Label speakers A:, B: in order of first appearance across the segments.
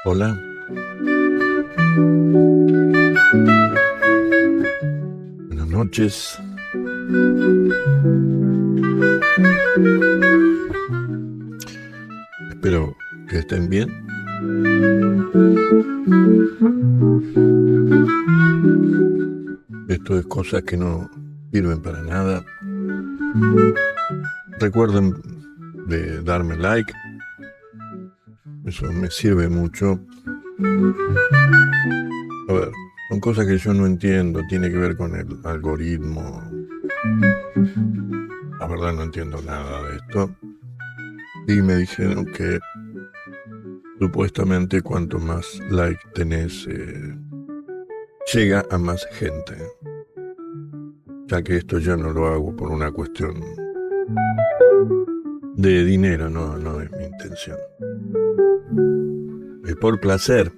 A: Hola. Buenas noches. Espero que estén bien. Esto es cosas que no sirven para nada. Recuerden de darme like. Eso me sirve mucho. A ver, son cosas que yo no entiendo. Tiene que ver con el algoritmo. La verdad no entiendo nada de esto. Y me dijeron que supuestamente cuanto más like tenés, llega a más gente. Ya que esto yo no lo hago por una cuestión de dinero, no es mi intención. Es por placer.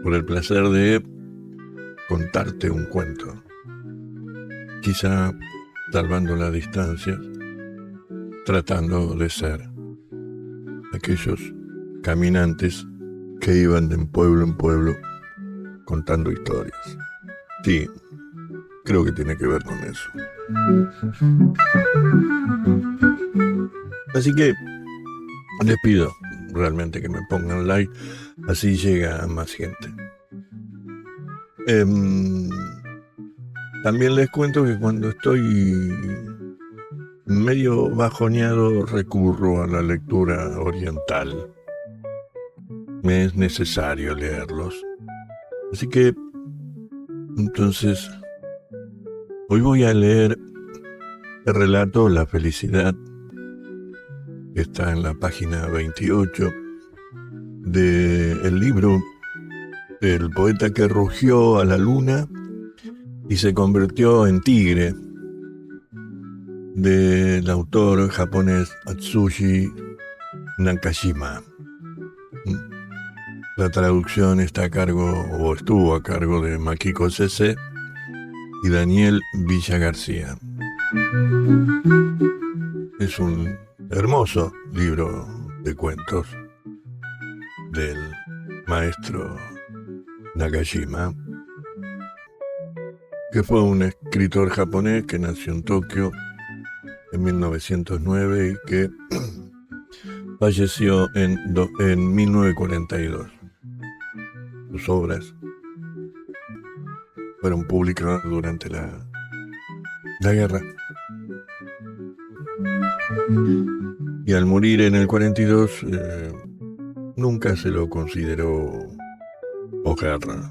A: Por el placer de contarte un cuento. Quizá salvando la distancia, tratando de ser aquellos caminantes que iban de pueblo en pueblo contando historias. Sí, creo que tiene que ver con eso. Así que les pido realmente que me pongan like, así llega a más gente. También les cuento que cuando estoy medio bajoneado recurro a la lectura oriental. Me es necesario leerlos. Así que, entonces, hoy voy a leer el relato La felicidad, que está en la página 28 del libro El poeta que rugió a la luna y se convirtió en tigre, del autor japonés Atsushi Nakashima. La traducción está a cargo, o estuvo a cargo, de Makiko Sese y Daniel Villagarcía. Es un hermoso libro de cuentos del maestro Nakashima, que fue un escritor japonés que nació en Tokio en 1909 y que falleció en 1942. Sus obras fueron publicadas durante la guerra. Y al morir en el 42, nunca se lo consideró posguerra.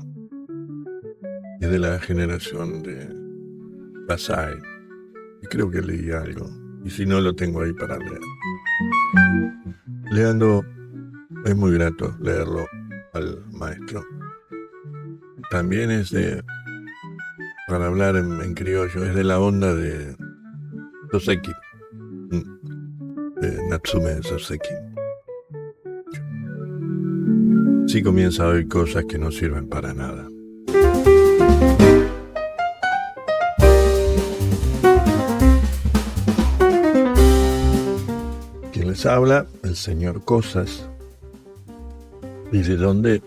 A: Es de la generación de Basai. Y creo que leí algo. Y si no, lo tengo ahí para leer. Leando, es muy grato leerlo al maestro. También es de, para hablar en criollo, es de la onda de Soseki, de Natsume Soseki. Sí comienza hoy cosas que no sirven para nada. Quien les habla, el señor Cosas. ¿Y de dónde?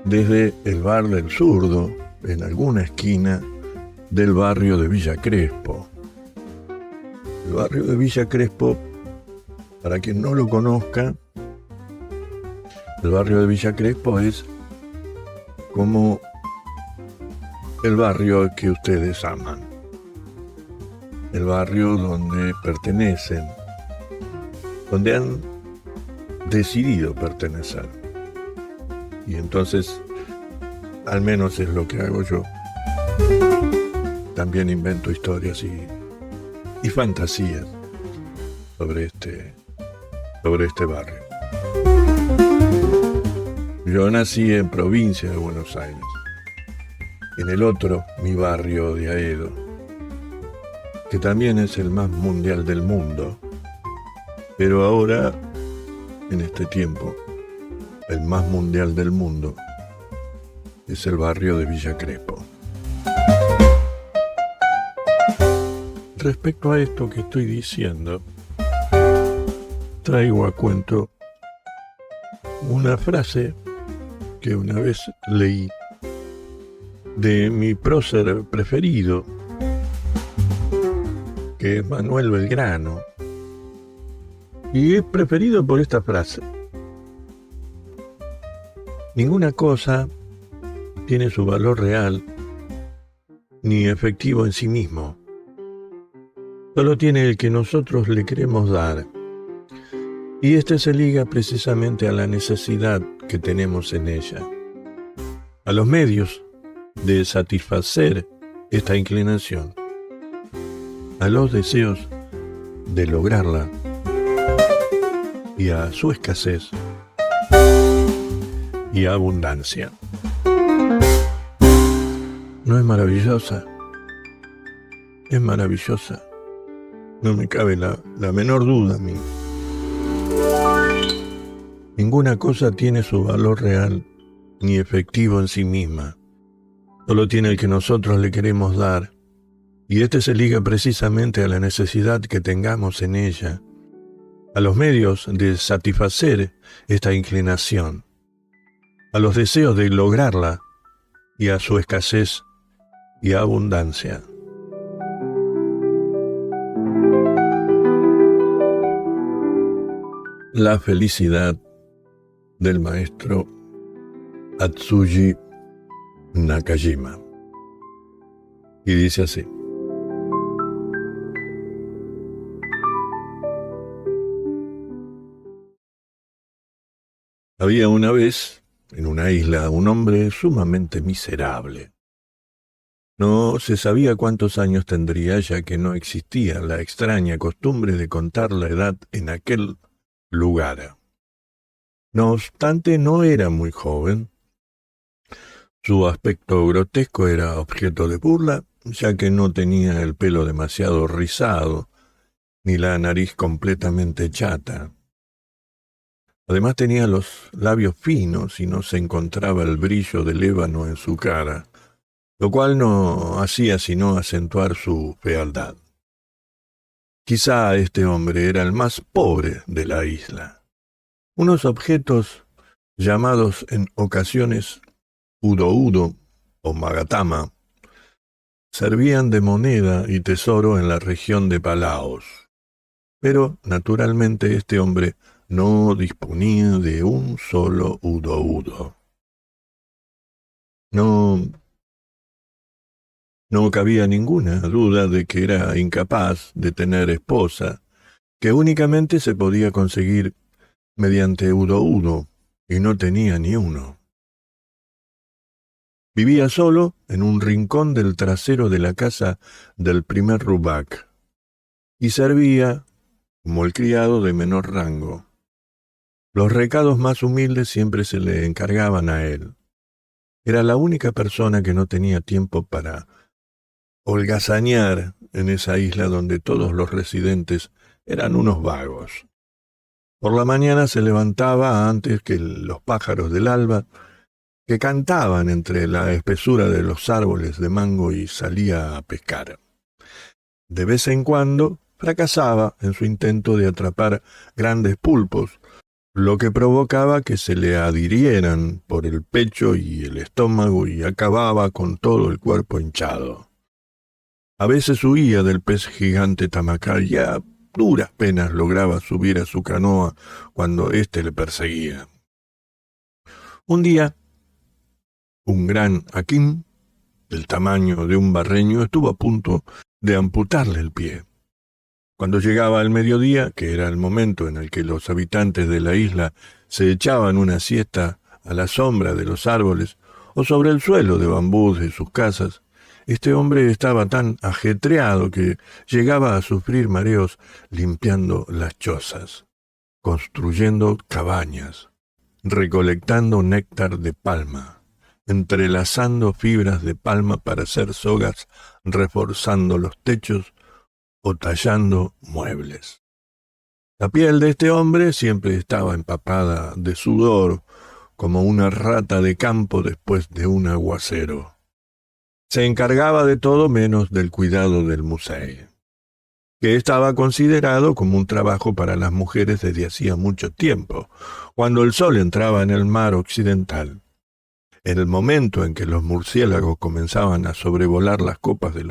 A: Desde el bar del Zurdo, en alguna esquina del barrio de Villa Crespo. El barrio de Villa Crespo, para quien no lo conozca, el barrio de Villa Crespo es como el barrio que ustedes aman, el barrio donde pertenecen, donde han decidido pertenecer. Y entonces, al menos es lo que hago yo. También invento historias y fantasías sobre este barrio. Yo nací en provincia de Buenos Aires, en el otro, mi barrio de Aedo, que también es el más mundial del mundo, Pero ahora, en este tiempo, el más mundial del mundo es el barrio de Villa Crespo. Respecto a esto que estoy diciendo, traigo a cuento una frase que una vez leí de mi prócer preferido, que es Manuel Belgrano, y es preferido por esta frase: ninguna cosa tiene su valor real ni efectivo en sí mismo, solo tiene el que nosotros le queremos dar, y este se liga precisamente a la necesidad que tenemos en ella, a los medios de satisfacer esta inclinación, a los deseos de lograrla y a su escasez y abundancia. ¿No es maravillosa? Es maravillosa. No me cabe la menor duda a mí. Ninguna cosa tiene su valor real ni efectivo en sí misma. Solo tiene el que nosotros le queremos dar, y este se liga precisamente a la necesidad que tengamos en ella, a los medios de satisfacer esta inclinación, a los deseos de lograrla y a su escasez y abundancia. La felicidad del maestro Atsushi Nakajima. Y dice así: había una vez, en una isla, un hombre sumamente miserable. No se sabía cuántos años tendría, ya que no existía la extraña costumbre de contar la edad en aquel lugar. No obstante, no era muy joven. Su aspecto grotesco era objeto de burla, ya que no tenía el pelo demasiado rizado, ni la nariz completamente chata. Además tenía los labios finos y no se encontraba el brillo del ébano en su cara, lo cual no hacía sino acentuar su fealdad. Quizá este hombre era el más pobre de la isla. Unos objetos llamados en ocasiones udo-udo o magatama servían de moneda y tesoro en la región de Palaos, pero naturalmente este hombre no disponía de un solo udo-udo. No cabía ninguna duda de que era incapaz de tener esposa, que únicamente se podía conseguir mediante udo-udo, y no tenía ni uno. Vivía solo en un rincón del trasero de la casa del primer Rubak, y servía como el criado de menor rango. Los recados más humildes siempre se le encargaban a él. Era la única persona que no tenía tiempo para holgazanear en esa isla donde todos los residentes eran unos vagos. Por la mañana se levantaba antes que los pájaros del alba, que cantaban entre la espesura de los árboles de mango, y salía a pescar. De vez en cuando fracasaba en su intento de atrapar grandes pulpos, lo que provocaba que se le adhirieran por el pecho y el estómago y acababa con todo el cuerpo hinchado. A veces huía del pez gigante Tamacay y a duras penas lograba subir a su canoa cuando éste le perseguía. Un día, un gran hakim, del tamaño de un barreño, estuvo a punto de amputarle el pie. Cuando llegaba el mediodía, que era el momento en el que los habitantes de la isla se echaban una siesta a la sombra de los árboles o sobre el suelo de bambú de sus casas, este hombre estaba tan ajetreado que llegaba a sufrir mareos limpiando las chozas, construyendo cabañas, recolectando néctar de palma, entrelazando fibras de palma para hacer sogas, reforzando los techos o tallando muebles. La piel de este hombre siempre estaba empapada de sudor, como una rata de campo después de un aguacero. Se encargaba de todo menos del cuidado del museo, que estaba considerado como un trabajo para las mujeres desde hacía mucho tiempo, cuando el sol entraba en el mar occidental. En el momento en que los murciélagos comenzaban a sobrevolar las copas de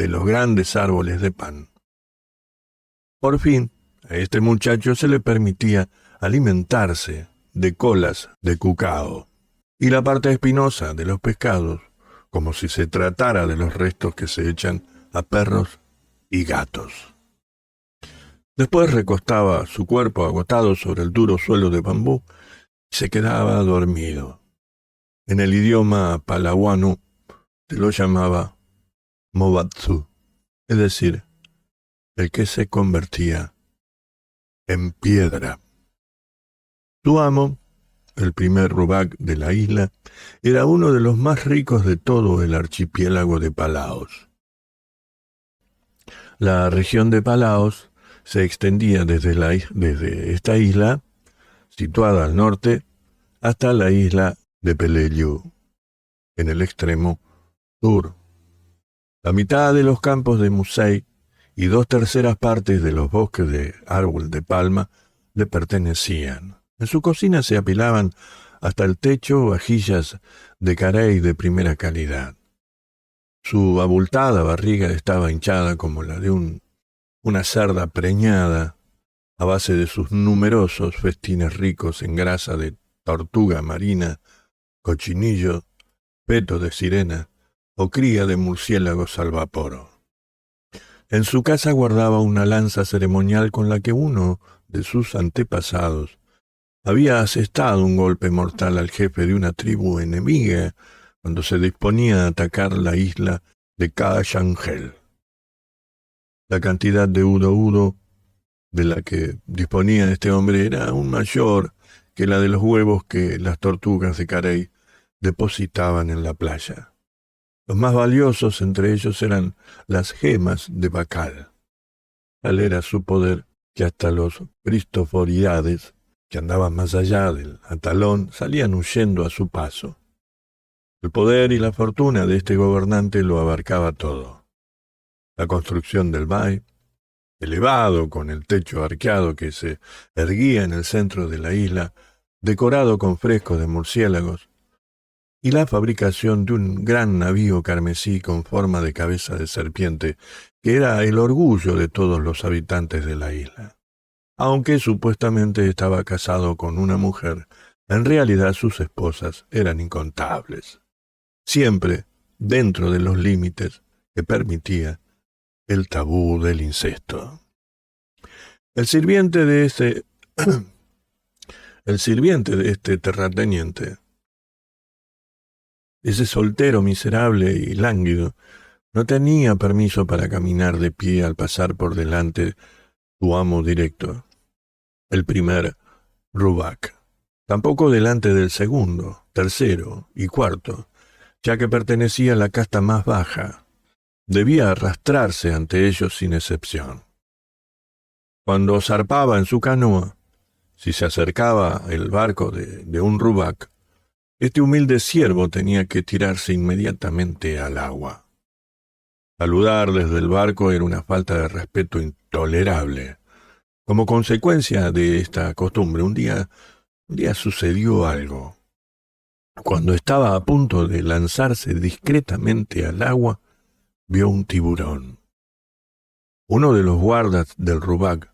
A: los grandes árboles de pan. Por fin, a este muchacho se le permitía alimentarse de colas de cucao y la parte espinosa de los pescados, como si se tratara de los restos que se echan a perros y gatos. Después recostaba su cuerpo agotado sobre el duro suelo de bambú y se quedaba dormido. En el idioma palahuano se lo llamaba Mobatsu, es decir, el que se convertía en piedra. Su amo, el primer Rubak de la isla, era uno de los más ricos de todo el archipiélago de Palaos. La región de Palaos se extendía desde esta isla, situada al norte, hasta la isla de Peleliu, en el extremo sur. La mitad de los campos de Musei y 2/3 partes de los bosques de árbol de palma le pertenecían. En su cocina se apilaban hasta el techo vajillas de carey de primera calidad. Su abultada barriga estaba hinchada como la de una cerda preñada, a base de sus numerosos festines ricos en grasa de tortuga marina, cochinillo, peto de sirena o cría de murciélagos al vapor. En su casa guardaba una lanza ceremonial con la que uno de sus antepasados había asestado un golpe mortal al jefe de una tribu enemiga cuando se disponía a atacar la isla de Kaashangel. La cantidad de udo de la que disponía este hombre era aún mayor que la de los huevos que las tortugas de carey depositaban en la playa. Los más valiosos entre ellos eran las gemas de Bacal. Tal era su poder que hasta los Cristoforidades, que andaban más allá del Atalón, salían huyendo a su paso. El poder y la fortuna de este gobernante lo abarcaba todo. La construcción del Bai, elevado con el techo arqueado que se erguía en el centro de la isla, decorado con frescos de murciélagos, y la fabricación de un gran navío carmesí con forma de cabeza de serpiente, que era el orgullo de todos los habitantes de la isla. Aunque supuestamente estaba casado con una mujer, en realidad sus esposas eran incontables, siempre dentro de los límites que permitía el tabú del incesto. El sirviente de este terrateniente, ese soltero miserable y lánguido, no tenía permiso para caminar de pie al pasar por delante su amo directo, el primer Rubak. Tampoco delante del segundo, tercero y cuarto, ya que pertenecía a la casta más baja. Debía arrastrarse ante ellos sin excepción. Cuando zarpaba en su canoa, si se acercaba el barco de un Rubak, este humilde siervo tenía que tirarse inmediatamente al agua. Saludar desde el barco era una falta de respeto intolerable. Como consecuencia de esta costumbre, un día sucedió algo. Cuando estaba a punto de lanzarse discretamente al agua, vio un tiburón. Uno de los guardas del Rubak,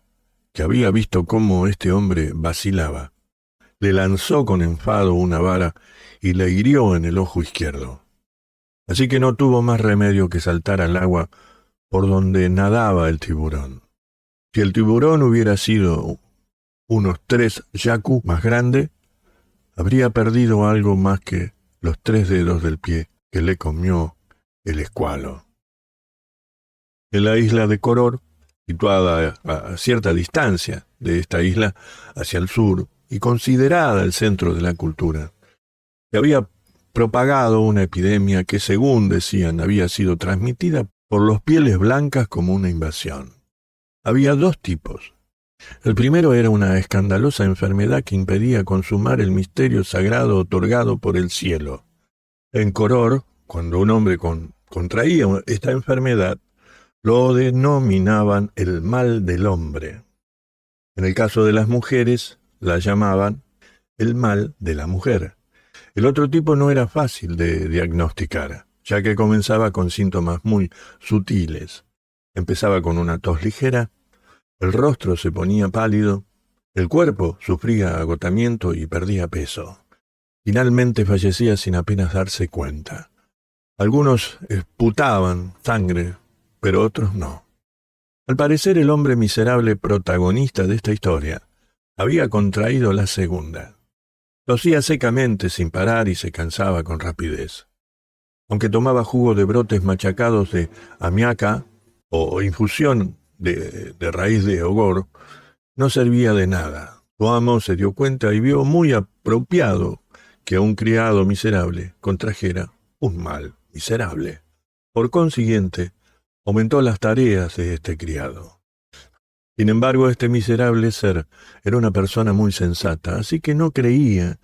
A: que había visto cómo este hombre vacilaba, le lanzó con enfado una vara y le hirió en el ojo izquierdo. Así que no tuvo más remedio que saltar al agua por donde nadaba el tiburón. Si el tiburón hubiera sido unos 3 yaku más grande, habría perdido algo más que los 3 dedos del pie que le comió el escualo. En la isla de Koror, situada a cierta distancia de esta isla hacia el sur y considerada el centro de la cultura, se había propagado una epidemia que, según decían, había sido transmitida por los pieles blancas como una invasión. Había dos tipos. El primero era una escandalosa enfermedad que impedía consumar el misterio sagrado otorgado por el cielo. En Coror, cuando un hombre contraía esta enfermedad, lo denominaban el mal del hombre. En el caso de las mujeres, la llamaban el mal de la mujer. El otro tipo no era fácil de diagnosticar, ya que comenzaba con síntomas muy sutiles. Empezaba con una tos ligera, el rostro se ponía pálido, el cuerpo sufría agotamiento y perdía peso. Finalmente fallecía sin apenas darse cuenta. Algunos esputaban sangre, pero otros no. Al parecer el hombre miserable protagonista de esta historia había contraído la segunda. Tosía secamente sin parar y se cansaba con rapidez. Aunque tomaba jugo de brotes machacados de amiaca o infusión de raíz de ogor, no servía de nada. Su amo se dio cuenta y vio muy apropiado que un criado miserable contrajera un mal miserable. Por consiguiente, aumentó las tareas de este criado. Sin embargo, este miserable ser era una persona muy sensata, así que no creía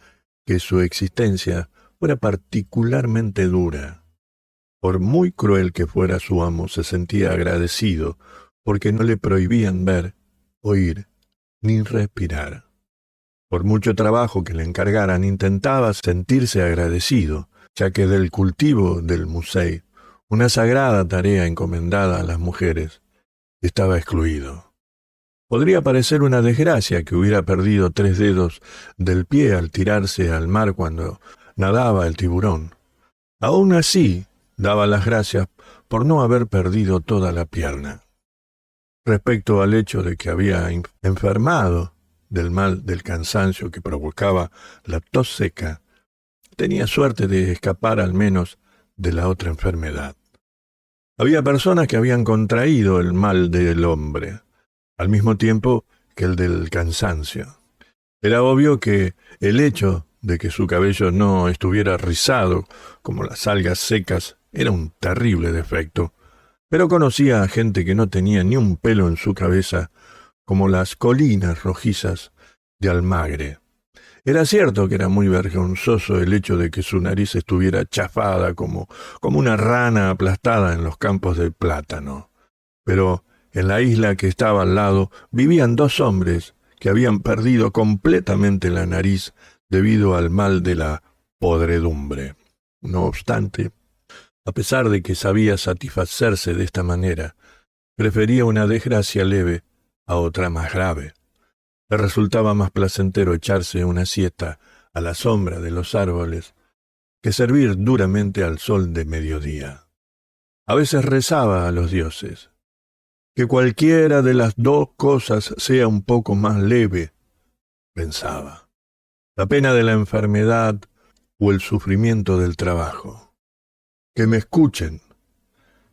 A: que su existencia fuera particularmente dura. Por muy cruel que fuera su amo, se sentía agradecido porque no le prohibían ver, oír, ni respirar. Por mucho trabajo que le encargaran, intentaba sentirse agradecido, ya que del cultivo del musei, una sagrada tarea encomendada a las mujeres, estaba excluido. Podría parecer una desgracia que hubiera perdido 3 dedos del pie al tirarse al mar cuando nadaba el tiburón. Aún así, daba las gracias por no haber perdido toda la pierna. Respecto al hecho de que había enfermado del mal del cansancio que provocaba la tos seca, tenía suerte de escapar al menos de la otra enfermedad. Había personas que habían contraído el mal del hombre, al mismo tiempo que el del cansancio. Era obvio que el hecho de que su cabello no estuviera rizado como las algas secas era un terrible defecto, pero conocía a gente que no tenía ni un pelo en su cabeza, como las colinas rojizas de Almagre. Era cierto que era muy vergonzoso el hecho de que su nariz estuviera chafada como una rana aplastada en los campos de plátano. Pero en la isla que estaba al lado vivían 2 hombres que habían perdido completamente la nariz debido al mal de la podredumbre. No obstante, a pesar de que sabía satisfacerse de esta manera, prefería una desgracia leve a otra más grave. Le resultaba más placentero echarse una siesta a la sombra de los árboles que servir duramente al sol de mediodía. A veces rezaba a los dioses. Que cualquiera de las 2 cosas sea un poco más leve, pensaba. La pena de la enfermedad o el sufrimiento del trabajo. Que me escuchen,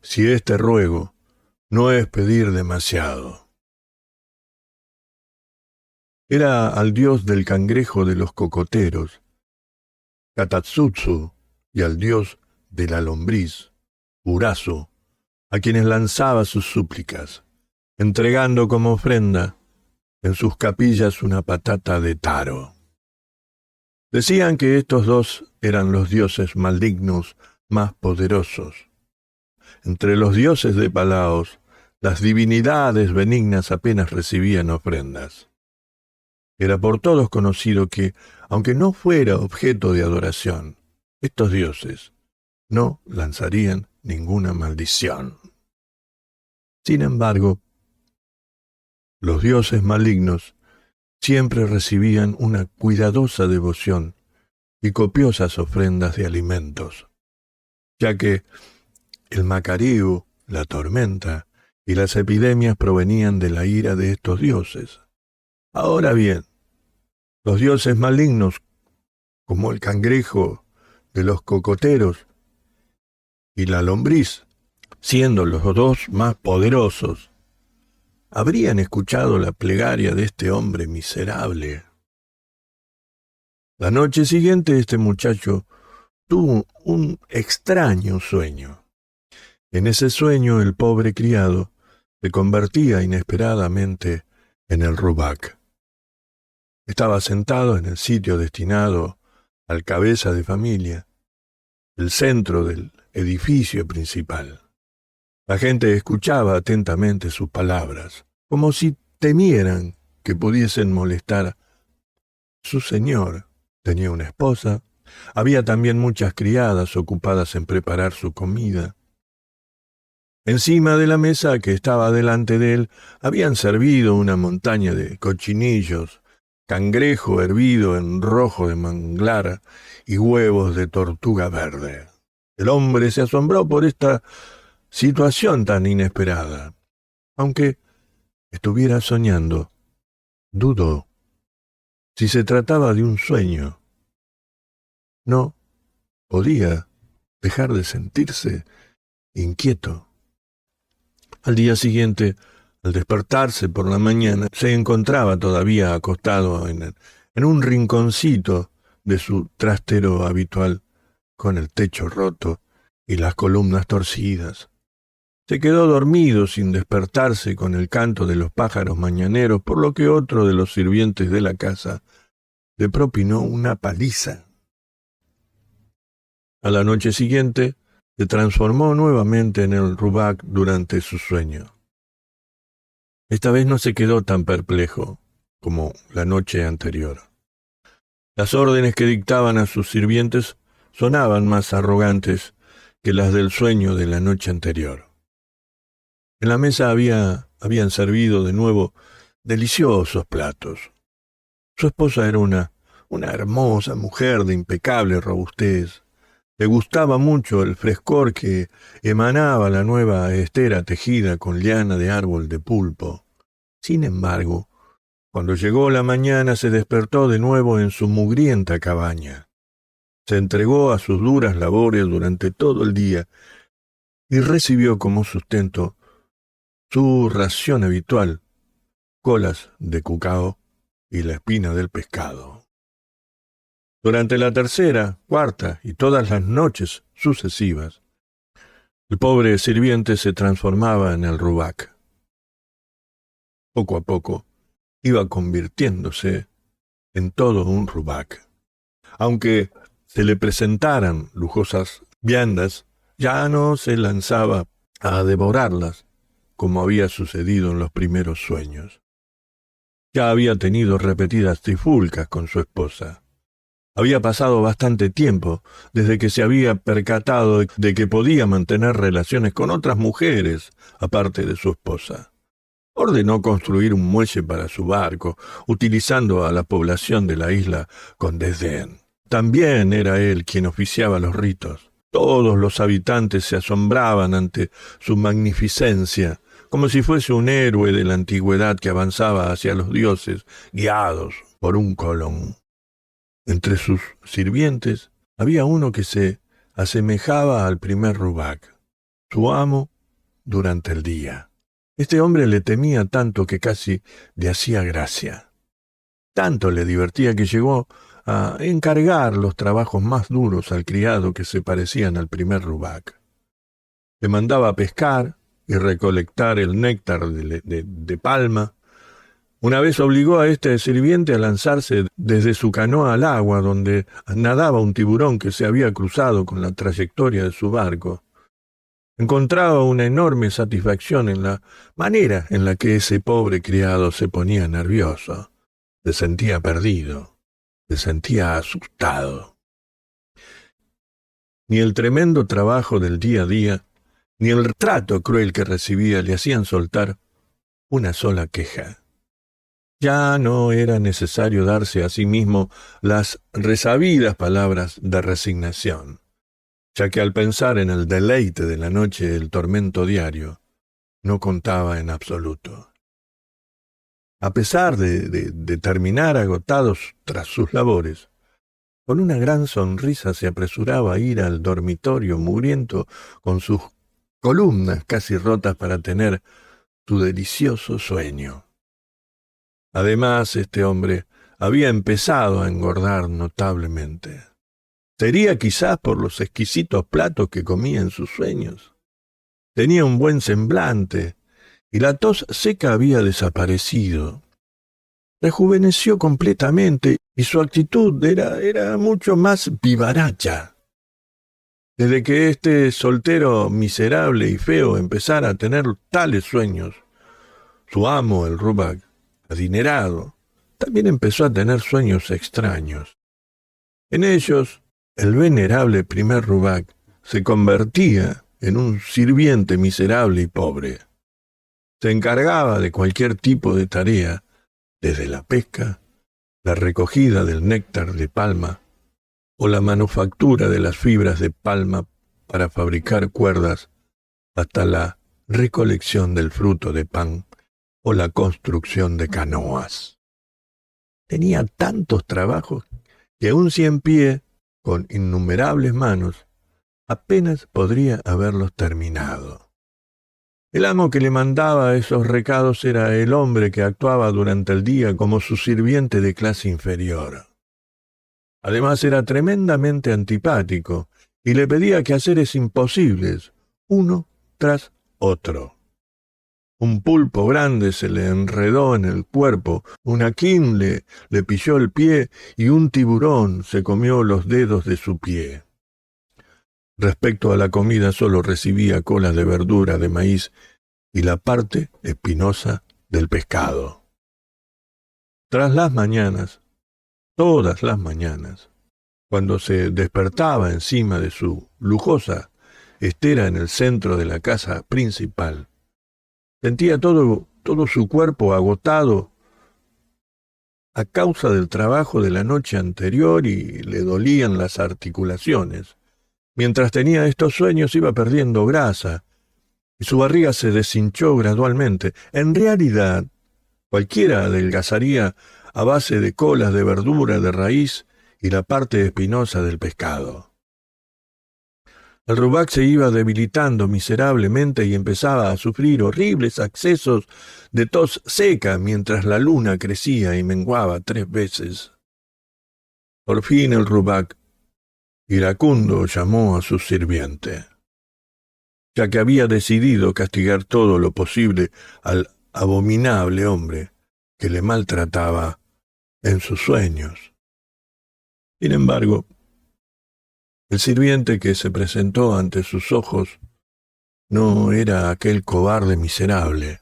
A: si este ruego no es pedir demasiado. Era al dios del cangrejo de los cocoteros, Katatsutsu, y al dios de la lombriz, Urasu, a quienes lanzaba sus súplicas, entregando como ofrenda en sus capillas una patata de taro. Decían que estos 2 eran los dioses malignos más poderosos. Entre los dioses de Palaos, las divinidades benignas apenas recibían ofrendas. Era por todos conocido que, aunque no fuera objeto de adoración, estos dioses no lanzarían ninguna maldición. Sin embargo, los dioses malignos siempre recibían una cuidadosa devoción y copiosas ofrendas de alimentos, ya que el macareo, la tormenta y las epidemias provenían de la ira de estos dioses. Ahora bien, los dioses malignos, como el cangrejo de los cocoteros y la lombriz, siendo los 2 más poderosos, habrían escuchado la plegaria de este hombre miserable. La noche siguiente este muchacho tuvo un extraño sueño. En ese sueño el pobre criado se convertía inesperadamente en el Rubac. Estaba sentado en el sitio destinado al cabeza de familia, el centro del edificio principal. La gente escuchaba atentamente sus palabras, como si temieran que pudiesen molestar. Su señor tenía una esposa, había también muchas criadas ocupadas en preparar su comida. Encima de la mesa que estaba delante de él habían servido una montaña de cochinillos, cangrejo hervido en rojo de manglar y huevos de tortuga verde. El hombre se asombró por esta situación tan inesperada. Aunque estuviera soñando, dudó si se trataba de un sueño. No podía dejar de sentirse inquieto. Al día siguiente, al despertarse por la mañana, se encontraba todavía acostado en un rinconcito de su trastero habitual, con el techo roto y las columnas torcidas. Se quedó dormido sin despertarse con el canto de los pájaros mañaneros, por lo que otro de los sirvientes de la casa le propinó una paliza. A la noche siguiente, se transformó nuevamente en el Rubac durante su sueño. Esta vez no se quedó tan perplejo como la noche anterior. Las órdenes que dictaban a sus sirvientes sonaban más arrogantes que las del sueño de la noche anterior. En la mesa habían servido de nuevo deliciosos platos. Su esposa era una hermosa mujer de impecable robustez. Le gustaba mucho el frescor que emanaba la nueva estera tejida con liana de árbol de pulpo. Sin embargo, cuando llegó la mañana se despertó de nuevo en su mugrienta cabaña. Se entregó a sus duras labores durante todo el día y recibió como sustento su ración habitual, colas de cucao y la espina del pescado. Durante la tercera, cuarta y todas las noches sucesivas, el pobre sirviente se transformaba en el Rubac. Poco a poco iba convirtiéndose en todo un Rubac. Aunque se le presentaran lujosas viandas, ya no se lanzaba a devorarlas, como había sucedido en los primeros sueños. Ya había tenido repetidas trifulcas con su esposa. Había pasado bastante tiempo desde que se había percatado de que podía mantener relaciones con otras mujeres, aparte de su esposa. Ordenó construir un muelle para su barco, utilizando a la población de la isla con desdén. También era él quien oficiaba los ritos. Todos los habitantes se asombraban ante su magnificencia, como si fuese un héroe de la antigüedad que avanzaba hacia los dioses, guiados por un Colón. Entre sus sirvientes había uno que se asemejaba al primer Rubac, su amo durante el día. Este hombre le temía tanto que casi le hacía gracia. Tanto le divertía que llegó a encargar los trabajos más duros al criado que se parecían al primer Rubac. Le mandaba pescar y recolectar el néctar de palma. Una vez obligó a este sirviente a lanzarse desde su canoa al agua, donde nadaba un tiburón que se había cruzado con la trayectoria de su barco. Encontraba una enorme satisfacción en la manera en la que ese pobre criado se ponía nervioso, se sentía perdido, se sentía asustado. Ni el tremendo trabajo del día a día, ni el trato cruel que recibía le hacían soltar una sola queja. Ya no era necesario darse a sí mismo las resabidas palabras de resignación, ya que al pensar en el deleite de la noche el tormento diario no contaba en absoluto. A pesar de terminar agotados tras sus labores, con una gran sonrisa se apresuraba a ir al dormitorio mugriento con sus columnas casi rotas para tener su delicioso sueño. Además, este hombre había empezado a engordar notablemente. Sería quizás por los exquisitos platos que comía en sus sueños. Tenía un buen semblante y la tos seca había desaparecido. Rejuveneció completamente y su actitud era mucho más vivaracha. Desde que este soltero miserable y feo empezara a tener tales sueños, su amo, el Rubak, adinerado, también empezó a tener sueños extraños. En ellos, el venerable primer Rubak se convertía en un sirviente miserable y pobre. Se encargaba de cualquier tipo de tarea, desde la pesca, la recogida del néctar de palma o la manufactura de las fibras de palma para fabricar cuerdas, hasta la recolección del fruto de pan o la construcción de canoas. Tenía tantos trabajos que un ciempié, con innumerables manos, apenas podría haberlos terminado. El amo que le mandaba esos recados era el hombre que actuaba durante el día como su sirviente de clase inferior. Además era tremendamente antipático y le pedía quehaceres imposibles, uno tras otro. Un pulpo grande se le enredó en el cuerpo, un aquín le pilló el pie y un tiburón se comió los dedos de su pie. Respecto a la comida solo recibía colas de verdura, de maíz y la parte espinosa del pescado. Tras las mañanas, todas las mañanas, cuando se despertaba encima de su lujosa estera en el centro de la casa principal, sentía todo su cuerpo agotado a causa del trabajo de la noche anterior y le dolían las articulaciones. Mientras tenía estos sueños iba perdiendo grasa y su barriga se deshinchó gradualmente. En realidad, cualquiera adelgazaría a base de colas de verdura, de raíz y la parte espinosa del pescado. El Rubak se iba debilitando miserablemente y empezaba a sufrir horribles accesos de tos seca mientras la luna crecía y menguaba 3 veces. Por fin el Rubak, iracundo, llamó a su sirviente, ya que había decidido castigar todo lo posible al abominable hombre que le maltrataba en sus sueños. Sin embargo, el sirviente que se presentó ante sus ojos no era aquel cobarde miserable.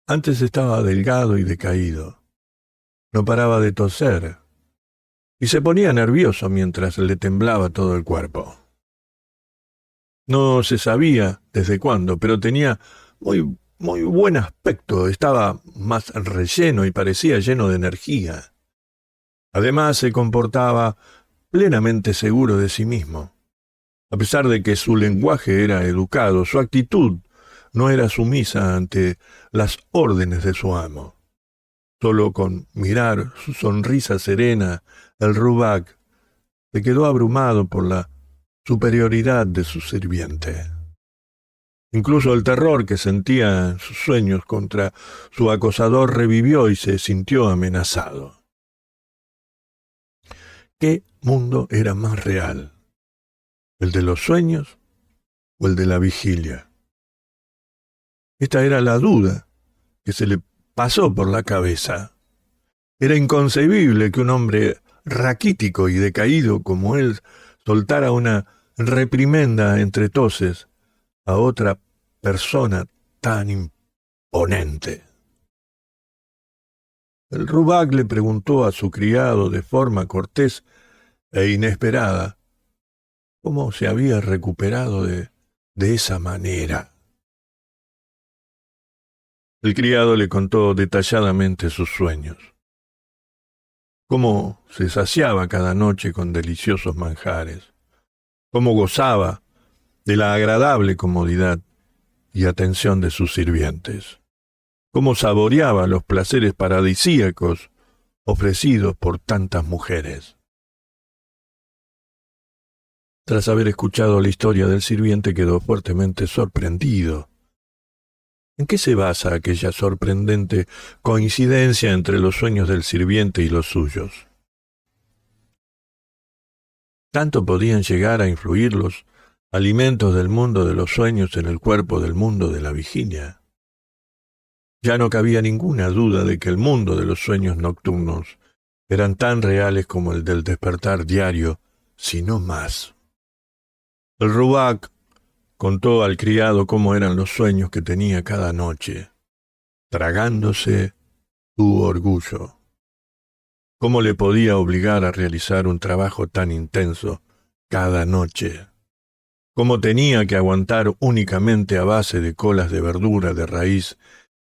A: Antes estaba delgado y decaído. No paraba de toser y se ponía nervioso mientras le temblaba todo el cuerpo. No se sabía desde cuándo, pero tenía muy buen aspecto, estaba más relleno y parecía lleno de energía. Además se comportaba plenamente seguro de sí mismo. A pesar de que su lenguaje era educado, su actitud no era sumisa ante las órdenes de su amo. Solo con mirar su sonrisa serena, el Rubak se quedó abrumado por la superioridad de su sirviente. Incluso el terror que sentía en sus sueños contra su acosador revivió y se sintió amenazado. ¿Qué mundo era más real? ¿El de los sueños o el de la vigilia? Esta era la duda que se le pasó por la cabeza. Era inconcebible que un hombre raquítico y decaído como él soltara una reprimenda entre toses a otra persona tan imponente. El Rubak le preguntó a su criado de forma cortés e inesperada cómo se había recuperado de esa manera. El criado le contó detalladamente sus sueños, cómo se saciaba cada noche con deliciosos manjares, cómo gozaba de la agradable comodidad y atención de sus sirvientes, cómo saboreaba los placeres paradisíacos ofrecidos por tantas mujeres. Tras haber escuchado la historia del sirviente, quedó fuertemente sorprendido. ¿En qué se basa aquella sorprendente coincidencia entre los sueños del sirviente y los suyos? ¿Tanto podían llegar a influir los alimentos del mundo de los sueños en el cuerpo del mundo de la vigilia? Ya no cabía ninguna duda de que el mundo de los sueños nocturnos eran tan reales como el del despertar diario, si no más. El Rubac contó al criado cómo eran los sueños que tenía cada noche, tragándose su orgullo. ¿Cómo le podía obligar a realizar un trabajo tan intenso cada noche? ¿Cómo tenía que aguantar únicamente a base de colas de verdura de raíz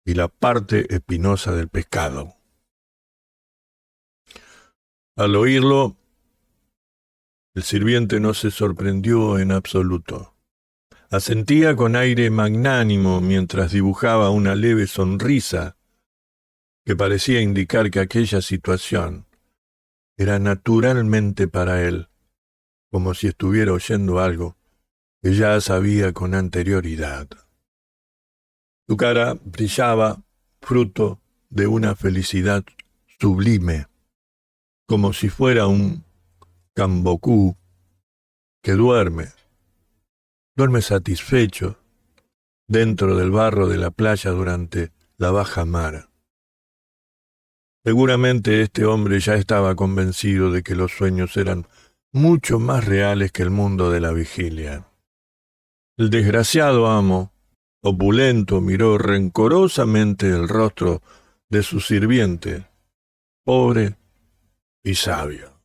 A: y la parte espinosa del pescado? Al oírlo, el sirviente no se sorprendió en absoluto. Asentía con aire magnánimo mientras dibujaba una leve sonrisa que parecía indicar que aquella situación era naturalmente para él, como si estuviera oyendo algo que ya sabía con anterioridad. Su cara brillaba, fruto de una felicidad sublime, como si fuera un cambocú que duerme satisfecho dentro del barro de la playa durante la baja mar. Seguramente este hombre ya estaba convencido de que los sueños eran mucho más reales que el mundo de la vigilia. El desgraciado amo, opulento, miró rencorosamente el rostro de su sirviente, pobre y sabio.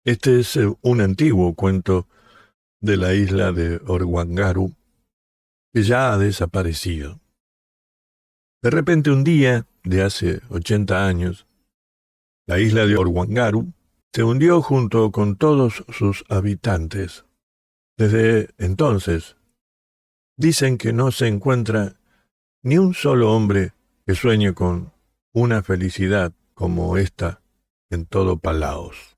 A: Este es un antiguo cuento de la isla de Orwangaru, que ya ha desaparecido. De repente un día, de hace 80 años, la isla de Orwangaru se hundió junto con todos sus habitantes. Desde entonces, dicen que no se encuentra ni un solo hombre que sueñe con una felicidad como esta en todo Palaos.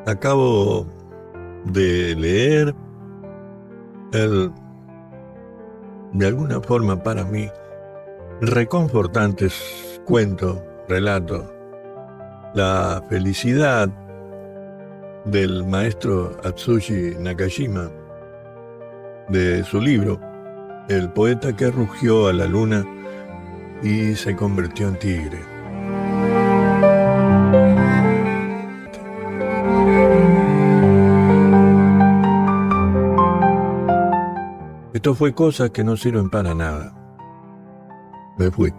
A: Acabo de leer de alguna forma para mí, reconfortantes cuento, relato, la felicidad del maestro Atsushi Nakashima, de su libro, El poeta que rugió a la luna y se convirtió en tigre. Esto fue cosas que no sirven para nada. Me fui.